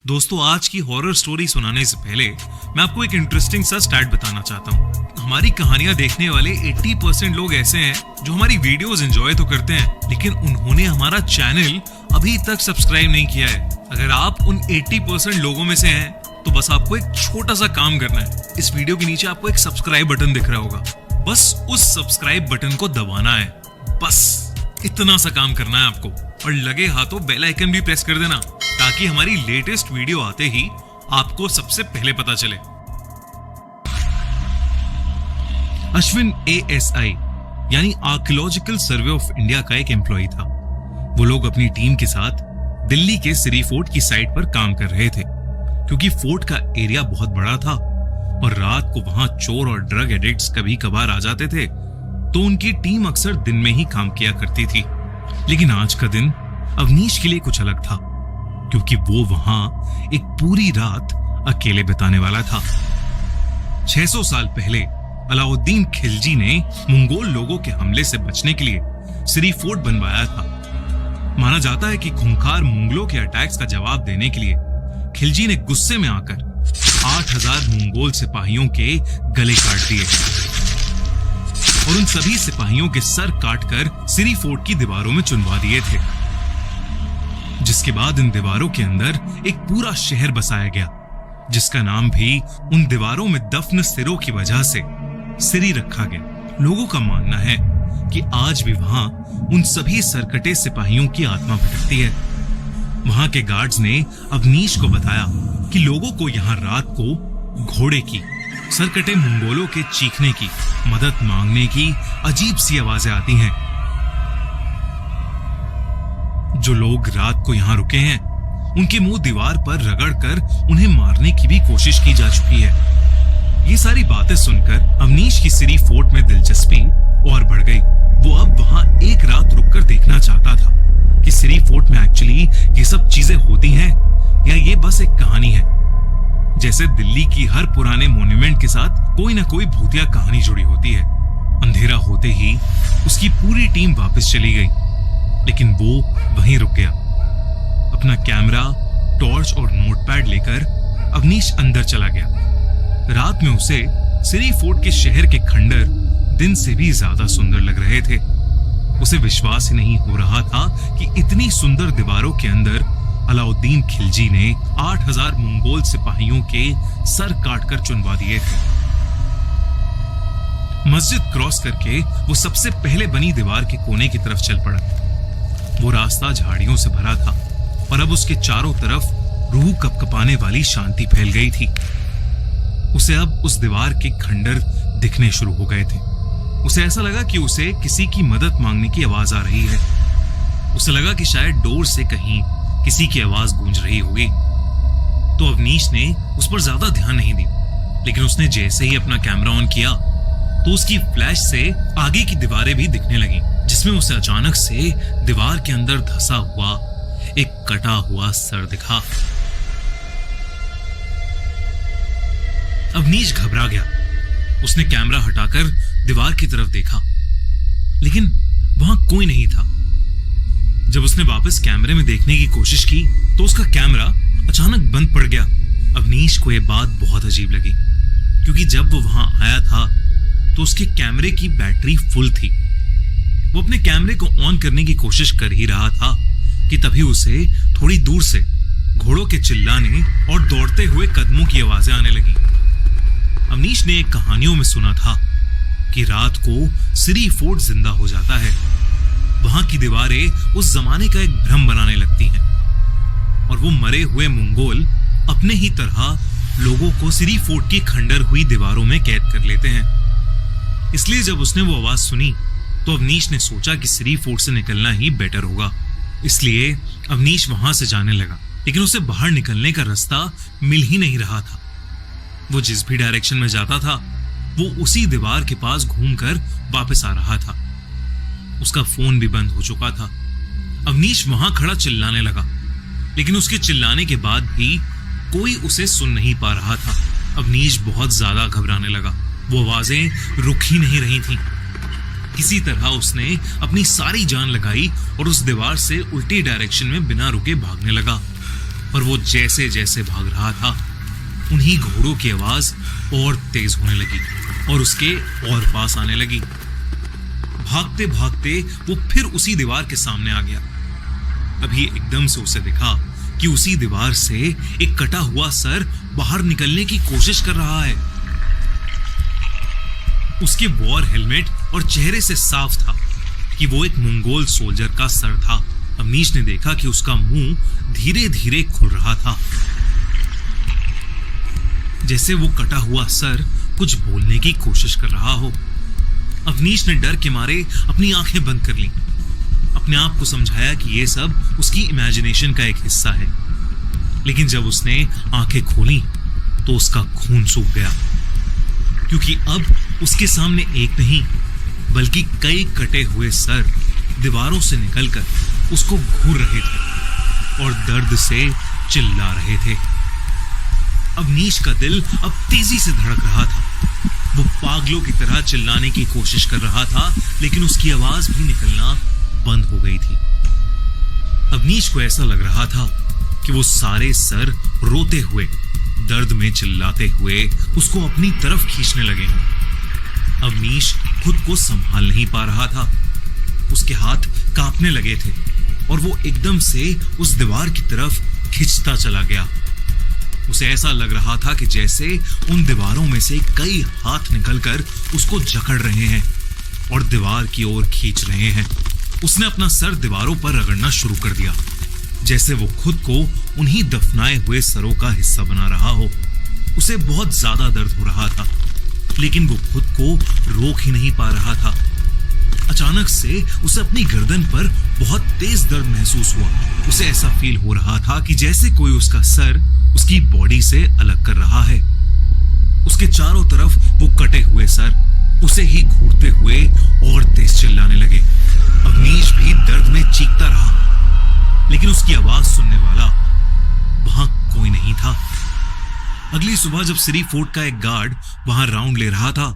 दोस्तों, आज की हॉरर स्टोरी सुनाने से पहले मैं आपको एक इंटरेस्टिंग सा स्टैट बताना चाहता हूँ। हमारी कहानियां देखने वाले 80% लोग ऐसे हैं जो हमारी वीडियोस एंजॉय तो करते हैं, लेकिन उन्होंने हमारा चैनल अभी तक सब्सक्राइब नहीं किया है। अगर आप उन 80% लोगों में से हैं, तो बस आपको एक छोटा सा काम करना है। इस वीडियो के नीचे आपको एक सब्सक्राइब बटन दिख रहा होगा, बस उस सब्सक्राइब बटन को दबाना है। बस इतना सा काम करना है आपको, और लगे हाथों बेल आइकन भी प्रेस कर देना, ताकि हमारी लेटेस्ट वीडियो आते ही आपको सबसे पहले पता चले। अश्विन ASI यानी आर्कियोलॉजिकल सर्वे ऑफ इंडिया का एक एम्प्लॉय था। वो लोग अपनी टीम के साथ दिल्ली के सिरी फोर्ट की साइट पर काम कर रहे थे। क्योंकि फोर्ट का एरिया बहुत बड़ा था और रात को वहां चोर और ड्रग एडिक्ट्स कभी कभार आ जाते थे, तो उनकी टीम अक्सर दिन में ही काम किया करती थी। लेकिन आज का दिन अवनीश के लिए कुछ अलग था, क्योंकि वो वहां एक पूरी रात अकेले बिताने वाला था। 600 साल पहले अलाउद्दीन खिलजी ने मंगोल लोगों के हमले से बचने के लिए सिरी फोर्ट बनवाया था। माना जाता है कि खूंखार मंगोलों के अटैक्स का जवाब देने के लिए खिलजी ने गुस्से में आकर 8000 मंगोल सिपाहियों के गले काट दिए और उन सभी सिपाहियों के सर काटकर सिरी फोर्ट की दीवारों में चुनवा दिए थे। जिसके बाद इन दीवारों के अंदर एक पूरा शहर बसाया गया, जिसका नाम भी उन दीवारों में दफन सिरों की वजह से सिरी रखा गया। लोगों का मानना है कि आज भी वहां उन सभी सरकटे सिपाहियों की आत्मा भटकती है। वहां के गार्ड्स ने अवनीश को बताया कि लोगों को यहाँ रात को घोड़े की, सरकटे मंगोलों के चीखने की, मदद मांगने की अजीब सी आवाजें आती हैं। जो लोग रात को यहाँ रुके हैं, उनके मुंह दीवार पर रगड़कर उन्हें मारने की भी कोशिश की जा चुकी है। ये सारी बातें सुनकर अवनीश की सिरी फोर्ट में दिलचस्पी और बढ़ गई। वो अब वहां एक रात रुककर देखना चाहता था कि सिरी फोर्ट में एक्चुअली ये सब चीजें होती हैं या ये बस एक कहानी है। जैसे दिल्ली की हर पुराने मॉन्यूमेंट के साथ कोई ना कोई भूतिया कहानी जुड़ी होती है। अंधेरा होते ही उसकी पूरी टीम वापस चली गई, लेकिन वो वहीं रुक गया। अपना कैमरा, टॉर्च और नोटपैड लेकर अवनीश अंदर चला गया। रात में उसे सिरी फोर्ट के शहर के खंडर दिन से भी ज्यादा सुंदर लग रहे थे। उसे विश्वास ही नहीं हो रहा था कि इतनी सुंदर दीवारों के अंदर अलाउद्दीन खिलजी ने 8000 मंगोल सिपाहियों के सर काटकर चुनवा दिए थे। मस्जिद क्रॉस करके वो सबसे पहले बनी दीवार के कोने की तरफ चल पड़ा। वो रास्ता झाड़ियों से भरा था और अब उसके चारों तरफ रूह कपकपाने वाली शांति फैल गई थी। उसे अब उस दीवार के खंडर दिखने शुरू हो गए थे। उसे ऐसा लगा कि उसे किसी की मदद मांगने की आवाज आ रही है। उसे लगा कि शायद डोर से कहीं किसी की आवाज गूंज रही होगी। तो अवनीश ने उस पर ज्यादा ध्यान नहीं दिया, लेकिन उसने जैसे ही अपना कैमरा ऑन किया तो उसकी फ्लैश से आगे की दीवारें भी दिखने लगी, जिसमें उसे अचानक से दीवार के अंदर धंसा हुआ एक कटा हुआ सर दिखा। अवनीश घबरा गया। उसने कैमरा हटाकर दीवार की तरफ देखा, लेकिन वहां कोई नहीं था। जब उसने वापस कैमरे में देखने की कोशिश की तो उसका कैमरा अचानक बंद पड़ गया। अवनीश को यह बात बहुत अजीब लगी, क्योंकि जब वो वहां आया था तो उसके कैमरे की बैटरी फुल थी। वो अपने कैमरे को ऑन करने की कोशिश कर ही रहा था कि तभी उसे थोड़ी दूर से घोड़ों के चिल्लाने और दौड़ते हुए कदमों की आवाजें आने लगी। अवनीश ने कहानियों में सुना था कि रात को सिरी फोर्ट जिंदा हो जाता है। वहां की दीवारें उस जमाने का एक भ्रम बनाने लगती हैं और वो मरे हुए मंगोल अपने ही तरह लोगों को सिरी फोर्ट की खंडर हुई दीवारों में कैद कर लेते हैं। इसलिए जब उसने वो आवाज सुनी तो अवनीश ने सोचा कि सिरी फोर्ट से निकलना ही बेटर होगा। इसलिए अवनीश वहां से जाने लगा, लेकिन उसे बाहर निकलने का रास्ता मिल ही नहीं रहा था। वो जिस भी डायरेक्शन में जाता था, वो उसी दीवार के पास घूमकर वापस आ रहा था। उसका फोन भी बंद हो चुका था। अवनीश वहां खड़ा चिल्लाने लगा, लेकिन उसके चिल्लाने के बाद भी कोई उसे सुन नहीं पा रहा था। अवनीश बहुत ज्यादा घबराने लगा। वो आवाजें रुक ही नहीं रही थीं। किसी तरह उसने अपनी सारी जान लगाई और उस दीवार से उल्टी डायरेक्शन में बिना रुके भागने लगा। पर वो जैसे जैसे भाग रहा था, उन्हीं घोड़ों की आवाज और तेज होने लगी और उसके और पास आने लगी। भागते भागते वो फिर उसी दीवार के सामने आ गया। अभी एकदम से उसे दिखा कि उसी दीवार से एक कटा हुआ सर बाहर निकलने की कोशिश कर रहा है। उसके वॉर हेलमेट और चेहरे से साफ था कि वो एक मंगोल सोल्जर का सर था। अवनीश ने देखा कि उसका मुंह धीरे धीरे खुल रहा था, जैसे वो कटा हुआ सर कुछ बोलने की कोशिश कर रहा हो। अवनीश ने डर के मारे अपनी आंखें बंद कर लीं। अपने आप को समझाया कि ये सब उसकी इमेजिनेशन का एक हिस्सा है। लेकिन जब उसने आंखें खोली तो उसका खून सूख गया, क्योंकि अब उसके सामने एक नहीं बल्कि कई कटे हुए सर दीवारों से निकलकर उसको घूर रहे थे और दर्द से चिल्ला रहे थे। अवनीश का दिल अब तेजी से धड़क रहा था। वो पागलों की तरह चिल्लाने की कोशिश कर रहा था, लेकिन उसकी आवाज भी निकलना बंद हो गई थी। अवनीश को ऐसा लग रहा था कि वो सारे सर रोते हुए, दर्द में चिल्लाते हुए उसको अपनी तरफ खींचने लगे हैं। अवनीश खुद को संभाल नहीं पा रहा था। उसके हाथ कांपने लगे थे और वो एकदम से उस दीवार की तरफ खिंचता चला गया। उसे ऐसा लग रहा था कि जैसे उन दीवारों में से कई हाथ निकलकर उसको जकड़ रहे हैं और दीवार की ओर खींच रहे हैं। उसने अपना सर दीवारों पर रगड़ना शुरू कर दिया, जैसे वो खुद को उन्हीं दफनाए हुए सरों का हिस्सा बना रहा हो। उसे बहुत ज्यादा दर्द हो रहा था, लेकिन वो खुद को रोक ही नहीं पा रहा था। अचानक से उसे अपनी गर्दन पर बहुत तेज दर्द महसूस हुआ। उसे ऐसा फील हो रहा था कि जैसे कोई उसका सर उसकी बॉडी से अलग कर रहा है। उसके चारों तरफ वो कटे हुए सर उसे ही घूरते हुए और तेज चिल्लाने लगे। अवनीश भी दर्द में चीखता रहा, लेकिन उसकी आवाज सुनने वाला वहां कोई नहीं था। अगली सुबह जब सिरी फोर्ट का एक गार्ड वहां राउंड ले रहा था,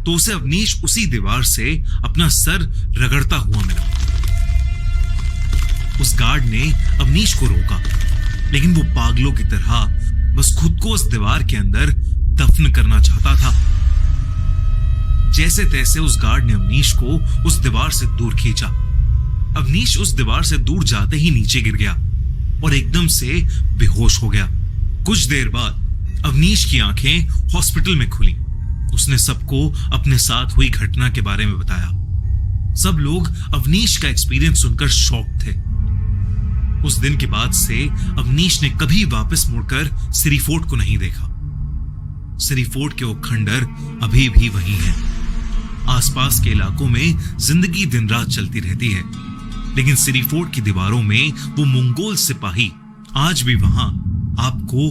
तो उसे अवनीश उसी दीवार से अपना सर रगड़ता हुआ मिला। उस गार्ड ने अवनीश को रोका, लेकिन वो पागलों की तरह बस खुद को उस दीवार के अंदर दफन करना चाहता था। जैसे तैसे उस गार्ड ने अवनीश को उस दीवार से दूर खींचा। अवनीश उस दीवार से दूर जाते ही नीचे गिर गया और एकदम से बेहोश हो गया। कुछ देर बाद अवनीश की आंखें हॉस्पिटल में खुली। उसने सबको अपने साथ हुई घटना के बारे में बताया। सब लोग अवनीश का एक्सपीरियंस सुनकर शॉक थे। उस दिन के बाद से अवनीश ने कभी वापस मुड़कर सिरी फोर्ट को नहीं देखा। सिरी फोर्ट के वो खंडर अभी भी वही हैं। आसपास के इलाकों में जिंदगी दिन रात चलती रहती है, लेकिन सिरी फोर्ट की दीवारों में वो मंगोल सिपाही आज भी वहां आपको